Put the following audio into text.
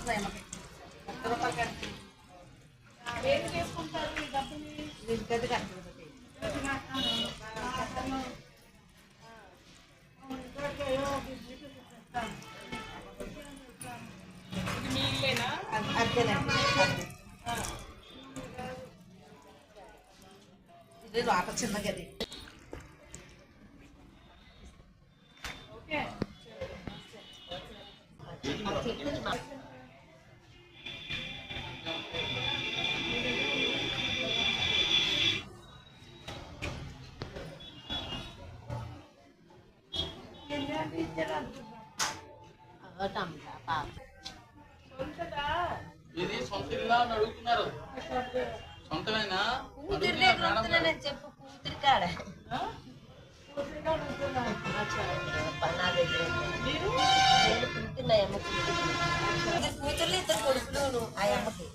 వస్తుంది అమ్మకి ₹1 కట్టి ఏం చేసుకుంటారు ఈ డబ్బుని? గది కట్టి ఇది మీ ఇల్లేనా? అద్దెనండి ఇది లోపల చిన్న గది. ఓకే. ఇది సొంత ఇల్లా అని అడుగుతున్నారు. సొంతమేనా? కూతురినే అడుగుతున్నానని చెప్పు. కూతురి కాడ కూతుర్లు 2 కొడుకులు ఆ అమ్మకి